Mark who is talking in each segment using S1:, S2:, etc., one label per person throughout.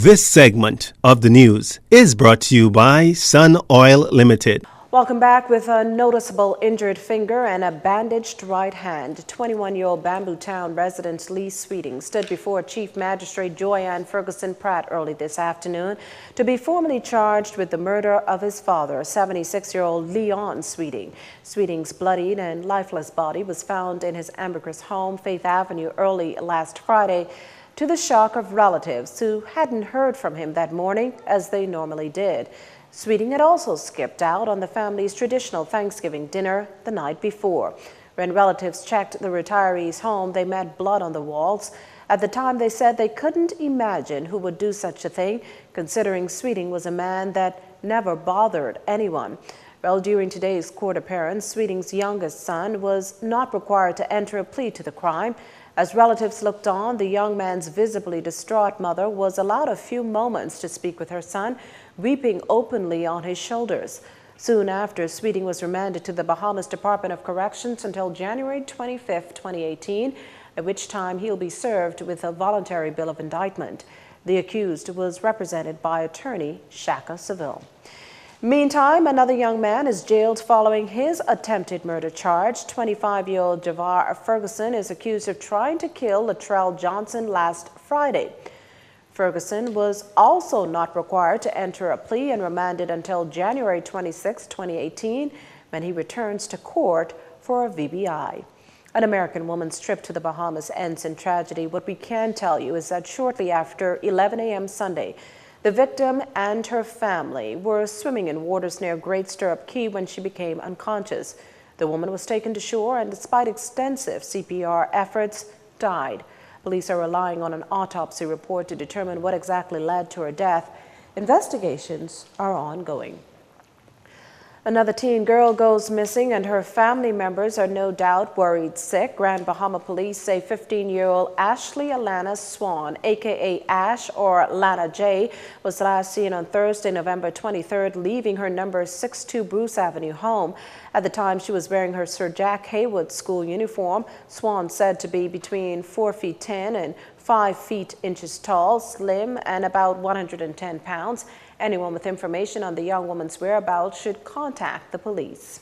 S1: This segment of the news is brought to you by Sun Oil Limited.
S2: Welcome back. With a noticeable injured finger and a bandaged right hand, 21-year-old Bamboo Town resident Lee Sweeting stood before Chief Magistrate Joyanne Ferguson Pratt early this afternoon to be formally charged with the murder of his father, 76-year-old Leon Sweeting. Sweeting's bloodied and lifeless body was found in his Ambergris home, Faith Avenue, early last Friday, to the shock of relatives who hadn't heard from him that morning as they normally did. Sweeting had also skipped out on the family's traditional Thanksgiving dinner the night before. When relatives checked the retiree's home, they met blood on the walls. At the time, they said they couldn't imagine who would do such a thing, considering Sweeting was a man that never bothered anyone. Well, during today's court appearance, Sweeting's youngest son was not required to enter a plea to the crime. As relatives looked on, the young man's visibly distraught mother was allowed a few moments to speak with her son, weeping openly on his shoulders. Soon after, Sweeting was remanded to the Bahamas Department of Corrections until January 25th, 2018, at which time he'll be served with a voluntary bill of indictment. The accused was represented by attorney Shaka Seville. Meantime, another young man is jailed following his attempted murder charge. 25-year-old Javar Ferguson is accused of trying to kill Latrell Johnson last Friday. Ferguson was also not required to enter a plea and remanded until January 26, 2018, when he returns to court for a VBI. An American woman's trip to the Bahamas ends in tragedy. What we can tell you is that shortly after 11 a.m. Sunday, the victim and her family were swimming in waters near Great Stirrup Key when she became unconscious. The woman was taken to shore and, despite extensive CPR efforts, died. Police are relying on an autopsy report to determine what exactly led to her death. Investigations are ongoing. Another teen girl goes missing and her family members are no doubt worried sick. Grand Bahama police say 15-year-old Ashley Alana Swan, aka Ash or Lana J, was last seen on Thursday, November 23rd, leaving her number 62 Bruce Avenue home. At the time, she was wearing her Sir Jack Haywood school uniform. Swan said to be between 4 feet 10 and 5 feet inches tall, slim, and about 110 pounds. Anyone with information on the young woman's whereabouts should contact the police.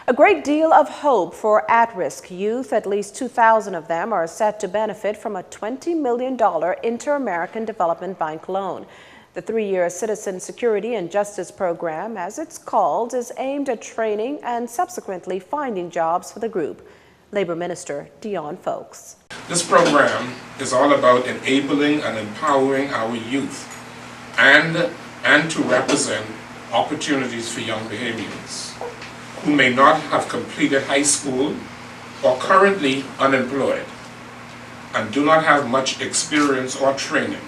S2: A great deal of hope for at-risk youth. At least 2,000 of them are set to benefit from a $20 million Inter-American Development Bank loan. The 3-year Citizen Security and Justice Program, as it's called, is aimed at training and subsequently finding jobs for the group. Labor Minister Dion Folks.
S3: This program is all about enabling and empowering our youth and to represent opportunities for young Bahamians who may not have completed high school or currently unemployed and do not have much experience or training,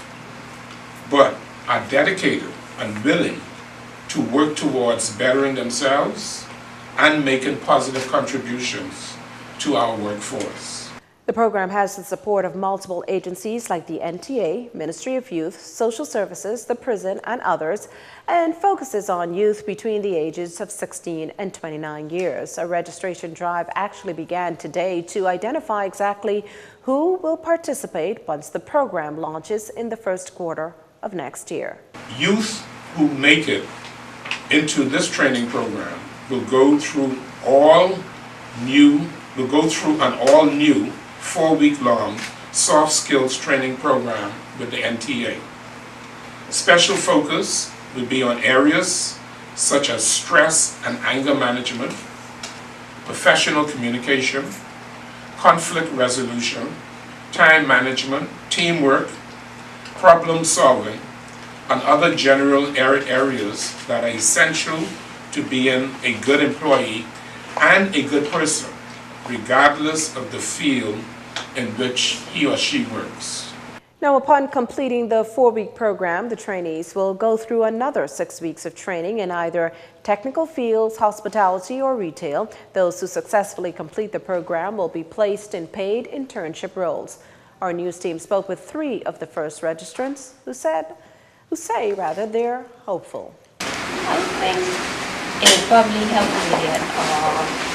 S3: but are dedicated and willing to work towards bettering themselves and making positive contributions to our workforce.
S2: The program has the support of multiple agencies like the NTA, Ministry of Youth, Social Services, the prison, and others, and focuses on youth between the ages of 16 and 29 years. A registration drive actually began today to identify exactly who will participate once the program launches in the first quarter of next year.
S3: Youth who make it into this training program will go through an all-new 4-week-long soft skills training program with the NTA. Special focus will be on areas such as stress and anger management, professional communication, conflict resolution, time management, teamwork, problem solving, and other general areas that are essential to being a good employee and a good person, regardless of the field in which he or she works.
S2: Now, upon completing the 4-week program, the trainees will go through another 6 weeks of training in either technical fields, hospitality, or retail. Those who successfully complete the program will be placed in paid internship roles. Our news team spoke with 3 of the first registrants who say they're hopeful.
S4: I think it would probably help me get a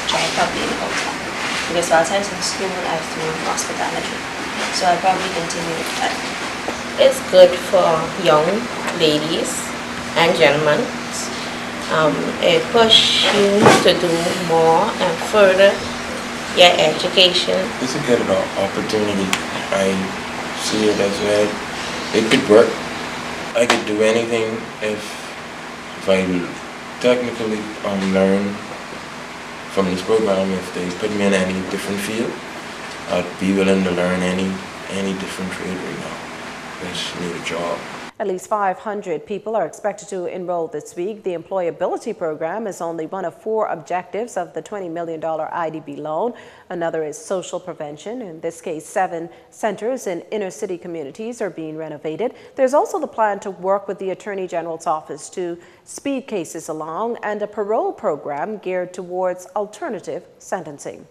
S4: job probably in the hotel. Because while I was in school, I was doing hospitality. So I'll probably continue with that.
S5: It's good for young ladies and gentlemen. It pushes you to do more and further your education.
S6: It's a good opportunity. I see it as that it could work. I could do anything if I technically learn from this program. If they put me in any different field, I'd be willing to learn any different trade right now. Just need a job.
S2: At least 500 people are expected to enroll this week. The employability program is only one of 4 objectives of the $20 million IDB loan. Another is social prevention. In this case, 7 centers in inner city communities are being renovated. There's also the plan to work with the Attorney General's office to speed cases along, and a parole program geared towards alternative sentencing.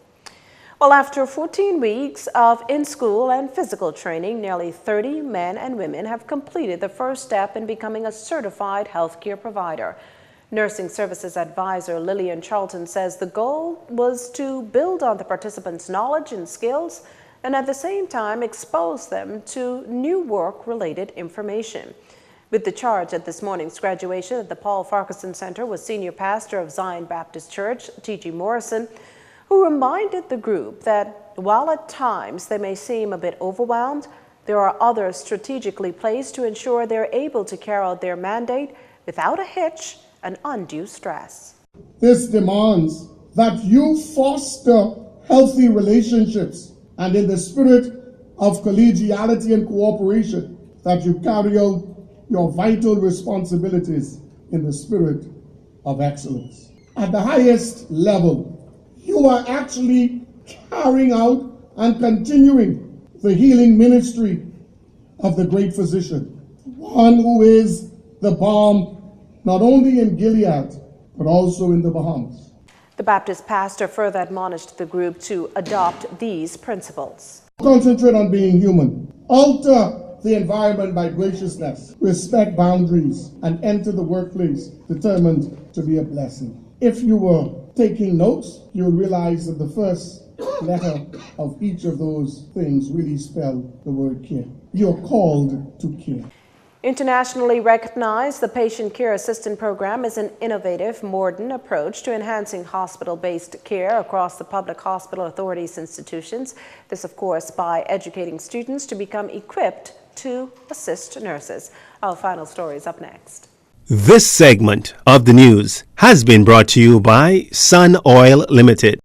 S2: Well, after 14 weeks of in-school and physical training, nearly 30 men and women have completed the first step in becoming a certified healthcare provider. Nursing Services Advisor Lillian Charlton says the goal was to build on the participants' knowledge and skills and at the same time expose them to new work-related information. With the charge at this morning's graduation at the Paul Farquharson Center was Senior Pastor of Zion Baptist Church, T.G. Morrison, who reminded the group that while at times they may seem a bit overwhelmed, there are others strategically placed to ensure they're able to carry out their mandate without a hitch and undue stress.
S7: This demands that you foster healthy relationships and in the spirit of collegiality and cooperation, that you carry out your vital responsibilities in the spirit of excellence. At the highest level, you are actually carrying out and continuing the healing ministry of the great physician, one who is the balm not only in Gilead, but also in the Bahamas.
S2: The Baptist pastor further admonished the group to adopt these principles.
S7: Concentrate on being human. Alter the environment by graciousness. Respect boundaries and enter the workplace determined to be a blessing. If you were taking notes, you'll realize that the first letter of each of those things really spell the word care. You're called to care.
S2: Internationally recognized, the Patient Care Assistant Program is an innovative, modern approach to enhancing hospital-based care across the public hospital authorities' institutions. This, of course, by educating students to become equipped to assist nurses. Our final story is up next.
S1: This segment of the news has been brought to you by Sun Oil Limited.